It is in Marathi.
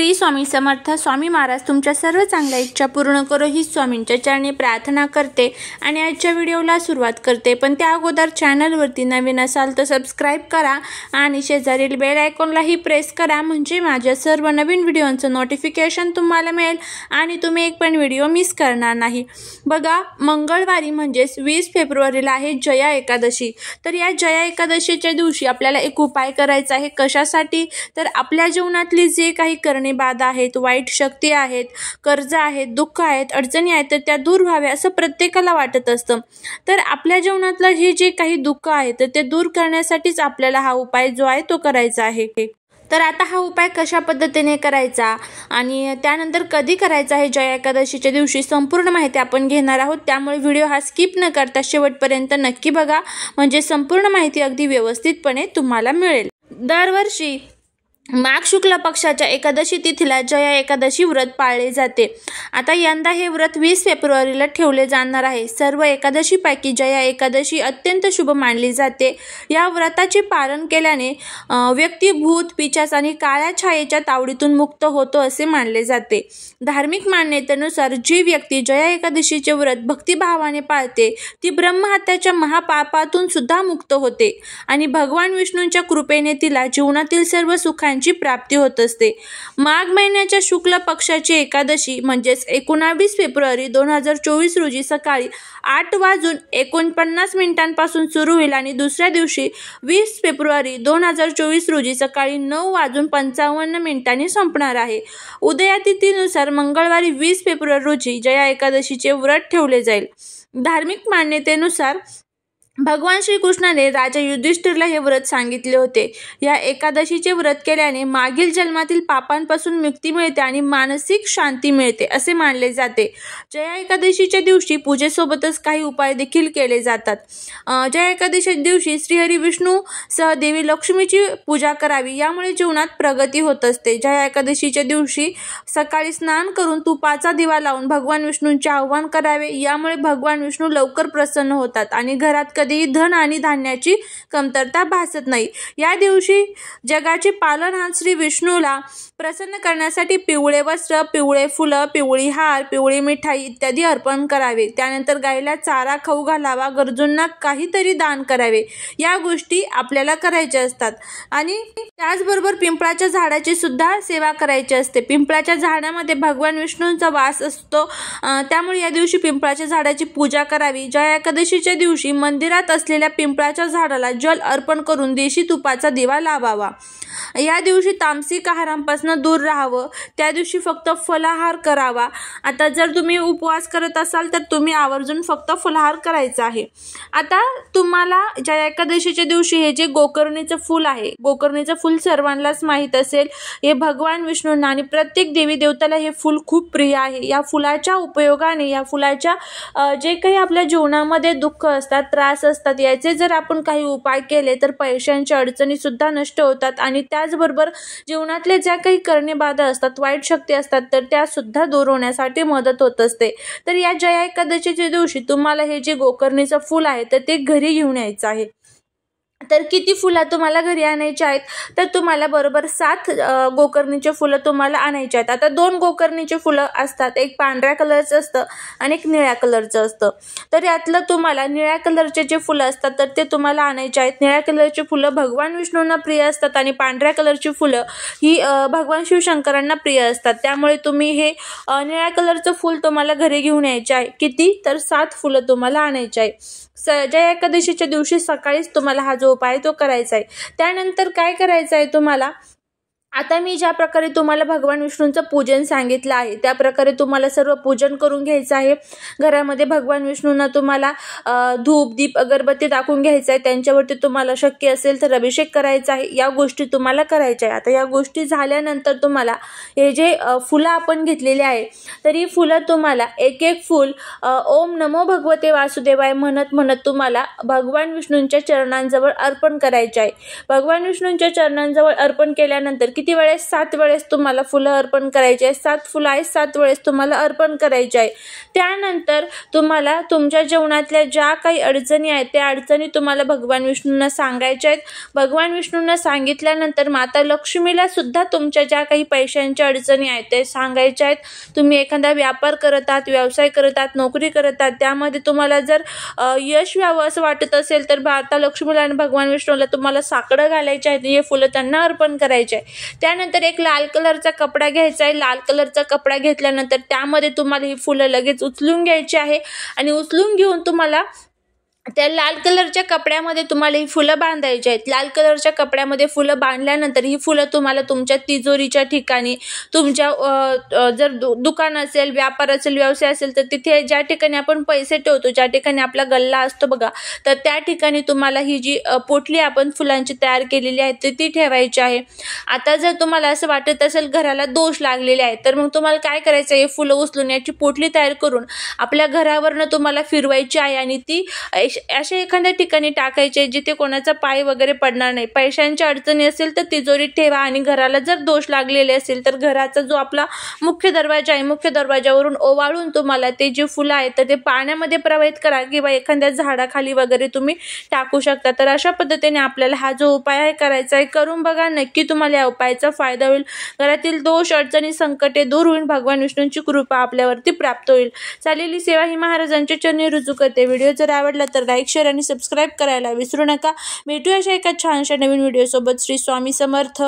श्री स्वामी समर्थ. स्वामी महाराज तुमच्या सर्व चांगल्या इच्छा पूर्ण करो ही स्वामींच्या चरणी प्रार्थना करते आणि आजच्या व्हिडिओला सुरुवात करते. पण त्या अगोदर चॅनलवरती नवीन असाल तर सबस्क्राईब करा आणि शेजारील बेल आयकॉनलाही प्रेस करा, म्हणजे माझ्या सर्व नवीन व्हिडिओंचं नोटिफिकेशन तुम्हाला मिळेल आणि तुम्ही एक पण व्हिडिओ मिस करणार नाही. बघा, मंगळवारी म्हणजेच 20 फेब्रुवारीला आहे जया एकादशी. तर या जया एकादशीच्या दिवशी आपल्याला एक उपाय करायचा आहे. कशासाठी? तर आपल्या जीवनातली जे काही करणे बाधा आहेत, वाईट शक्ती आहेत, कर्ज आहेत, दुःख आहेत, अडचणी आहेत, तर त्या दूर व्हाव्या असं प्रत्येकाला वाटत असतं. तर आपल्या जीवनातलं हे जे काही दुःख आहे तर ते दूर करण्यासाठीच आपल्याला हा उपाय जो आहे तो करायचा आहे. तर आता हा उपाय कशा पद्धतीने करायचा आणि त्यानंतर कधी करायचा आहे जया एकादशीच्या दिवशी संपूर्ण माहिती आपण घेणार आहोत. त्यामुळे व्हिडिओ हा स्किप न करता शेवटपर्यंत नक्की बघा, म्हणजे संपूर्ण माहिती अगदी व्यवस्थितपणे तुम्हाला मिळेल. दरवर्षी माघ शुक्ल पक्षाच्या एकादशी तिथीला जया एकादशी व्रत पाळले जाते. आता यंदा हे व्रत 20 फेब्रुवारीला ठेवले जाणार आहे. सर्व एकादशीपैकी जया एकादशी अत्यंत शुभ मानली जाते. या व्रताचे पालन केल्याने व्यक्ती भूत, पिशाच आणि काळ्या छायेच्या तावडीतून मुक्त होतो असे मानले जाते. धार्मिक मान्यतेनुसार जी व्यक्ती जया एकादशीचे व्रत भक्तिभावाने पाळते ती ब्रह्महत्याच्या महापापातून सुद्धा मुक्त होते आणि भगवान विष्णूंच्या कृपेने तिला जीवनातील सर्व सुखांची प्राप्ती होत असते. माघ महिन्याच्या शुक्ल पक्षाची एकादशी म्हणजेच 19 फेब्रुवारी 2024 रोजी सकाळी 8:49 सुरू होईल आणि दुसऱ्या दिवशी 20 फेब्रुवारी 2024 रोजी सकाळी 9:55 संपणार आहे. उदयातिथीनुसार मंगळवारी 20 फेब्रुवारी रोजी जया एकादशीचे व्रत ठेवले जाईल. धार्मिक मान्यतेनुसार भगवान श्रीकृष्णाने राजा युधिष्ठिरला हे व्रत सांगितले होते. या एकादशीचे व्रत केल्याने मागील जन्मातील पापांपासून मुक्ती मिळते आणि मानसिक शांती मिळते असे मानले जाते. जया एकादशीच्या दिवशी पूजेसोबतच काही उपाय देखील केले जातात. जया एकादशीच्या दिवशी श्रीहरी विष्णू सह देवी लक्ष्मीची पूजा करावी, यामुळे जीवनात प्रगती होत असते. जया एकादशीच्या दिवशी सकाळी स्नान करून तुपाचा दिवा लावून भगवान विष्णूंचे आवाहन करावे, यामुळे भगवान विष्णू लवकर प्रसन्न होतात आणि घरात धन आणि धान्याची कमतरता भासत नाही. या दिवशी जगाचे पालनहार श्री विष्णूला प्रसन्न करण्यासाठी पिवळे वस्त्र, पिवळे फुलं, पिवळी हार, पिवळी मिठाई इत्यादी अर्पण करावे. त्यानंतर गायीला चारा खाऊ घालावा, गरजूंना काहीतरी दान करावे. या गोष्टी आपल्याला करायच्या असतात आणि त्याचबरोबर पिंपळाच्या झाडाची सुद्धा सेवा करायची असते. पिंपळाच्या झाडामध्ये भगवान विष्णूंचा वास असतो, त्यामुळे या दिवशी पिंपळाच्या झाडाची पूजा करावी. जया एकादशीच्या दिवशी मंदिरात असलेल्या पिंपळाच्या झाडाला जल अर्पण करून देशी तुपाचा दिवा लावावा. या दिवशी तामसिक आहारांपासून दूर राहावं. त्या दिवशी फक्त फलाहार करावा. आता जर तुम्ही उपवास करत असाल तर तुम्ही आवर्जून फक्त फलाहार करायचा आहे. आता तुम्हाला जया एकादशीच्या दिवशी हे जे गोकर्णीचं फूल आहे, गोकर्णीचं फूल सर्वांनाच माहीत असेल. हे भगवान विष्णूंना आणि प्रत्येक देवी देवताला हे फूल खूप प्रिय आहे. या फुलाच्या उपयोगाने, या फुलाच्या जे काही आपल्या जीवनामध्ये दुःख असतात, त्रास असतात, याचे जर आपण काही उपाय केले तर पैशांच्या अडचणी सुद्धा नष्ट होतात आणि त्याचबरोबर जीवनातले ज्या काही करणे बाधा असतात, वाईट शक्ती असतात, तर त्या सुद्धा दूर होण्यासाठी मदत होत असते. तर या जया एकादशीच्या दिवशी तुम्हाला हे जे गोकर्णीचं फूल आहे तर ते घरी घेऊन यायचं आहे. तर किती फुलं तुम्हाला घरी आणायची आहेत? तर तुम्हाला बरोबर 7 गोकर्णीचे फुलं तुम्हाला आणायचे आहेत. आता 2 गोकर्णीचे फुलं असतात, एक पांढऱ्या कलरचं असतं आणि एक निळ्या कलरचं असतं. तर यातलं तुम्हाला निळ्या कलरचे जे फुलं असतात तर ते तुम्हाला आणायचे आहेत. निळ्या कलरची फुलं भगवान विष्णूंना प्रिय असतात आणि पांढऱ्या कलरची फुलं ही भगवान शिवशंकरांना प्रिय असतात. त्यामुळे तुम्ही हे निळ्या कलरचं फुल तुम्हाला घरी घेऊन यायचे आहे. किती? तर 7 फुलं तुम्हाला आणायचे आहे. जया एकादशीच्या दिवशी सकाळीच तुम्हाला हा जो उपाय तो करायचा आहे. त्यानंतर काय करायचं आहे तुम्हाला? आता मी ज्या प्रकारे तुम्हाला भगवान विष्णूंचं पूजन सांगितलं आहे त्या प्रकारे तुम्हाला सर्व पूजन करून घ्यायचं आहे. घरामध्ये भगवान विष्णूंना तुम्हाला धूप, दीप, अगरबत्ती दाखवून घ्यायचं आहे. त्यांच्यावरती तुम्हाला शक्य असेल तर अभिषेक करायचा आहे. या गोष्टी तुम्हाला करायच्या आहे. आता या गोष्टी झाल्यानंतर तुम्हाला हे जे फुलं आपण घेतलेली आहे तर ही फुलं तुम्हाला एक एक फूल ओम नमो भगवते वासुदेवाय म्हणत म्हणत तुम्हाला भगवान विष्णूंच्या चरणांजवळ अर्पण करायचे आहे. भगवान विष्णूंच्या चरणांजवळ अर्पण केल्यानंतर किती वेळेस? 7 वेळेस तुम्हाला फुलं अर्पण करायची आहे. 7 फुलं आहेत, 7 वेळेस तुम्हाला अर्पण करायची आहे. त्यानंतर तुम्हाला तुमच्या जीवनातल्या ज्या काही अडचणी आहेत त्या अडचणी तुम्हाला भगवान विष्णूंना सांगायच्या आहेत. भगवान विष्णूंना सांगितल्यानंतर माता लक्ष्मीला सुद्धा तुमच्या ज्या काही पैशांच्या अडचणी आहेत ते सांगायच्या आहेत. तुम्ही एखादा व्यापार करत आहात, व्यवसाय करत आहात, नोकरी करत आहात, त्यामध्ये तुम्हाला जर यश व्हावं असं वाटत असेल तर माता लक्ष्मीला आणि भगवान विष्णूला तुम्हाला साकडं घालायचे आहेत. हे फुलं त्यांना अर्पण करायचे आहे. त्यानंतर एक लाल कलरचा कपडा घ्यायचा आहे. लाल कलरचा कपडा घेतल्यानंतर त्यामध्ये तुम्हाला ही फुलं लगेच उचलून घ्यायची आहे आणि उचलून घेऊन तुम्हाला त्या लाल कलरच्या कपड्यामध्ये तुम्हाला ही फुलं बांधायची आहेत. लाल कपड्यामध्ये फुलं बांधल्यानंतर ही फुलं तुम्हाला तुमच्या तिजोरीच्या ठिकाणी, तुमच्या जर दुकान असेल, व्यापार असेल, व्यवसाय असेल तर तिथे ज्या ठिकाणी आपण पैसे ठेवतो, ज्या ठिकाणी आपला गल्ला असतो बघा, तर त्या ठिकाणी तुम्हाला ही जी पोटली आपण फुलांची तयार केलेली आहे ती ठेवायची आहे. आता जर तुम्हाला असं वाटत असेल घराला दोष लागलेले आहेत तर मग तुम्हाला काय करायचं आहे? फुलं उचलून याची पोटली तयार करून आपल्या घरावरनं तुम्हाला फिरवायची आहे आणि ती अशा एखाद्या ठिकाणी टाकायचे जिथे कोणाचा पाय वगैरे पडणार नाही. पैशांच्या अडचणी असेल तर तिजोरीत ठेवा आणि घराला जर दोष लागलेले असेल तर घराचा जो आपला मुख्य दरवाजा आहे, मुख्य दरवाजावरून ओवाळून तुम्हाला ते जे फुलं आहेत तर ते पाण्यामध्ये प्रवाहित करा किंवा एखाद्या झाडाखाली वगैरे तुम्ही टाकू शकता. तर अशा पद्धतीने आपल्याला हा जो उपाय आहे करायचा आहे. करून बघा, नक्की तुम्हाला या उपायाचा फायदा होईल. घरातील दोष, अडचणी, संकटे दूर होईल. भगवान विष्णूंची कृपा आपल्यावरती प्राप्त होईल. चाललेली सेवा ही महाराजांच्या चरणी रुजू करते. व्हिडिओ जर आवडला तर लाईक, शेअर आणि सबस्क्राईब करायला विसरू नका. भेटूया अशा एका छानशा नवीन व्हिडिओ सोबत. श्री स्वामी समर्थ.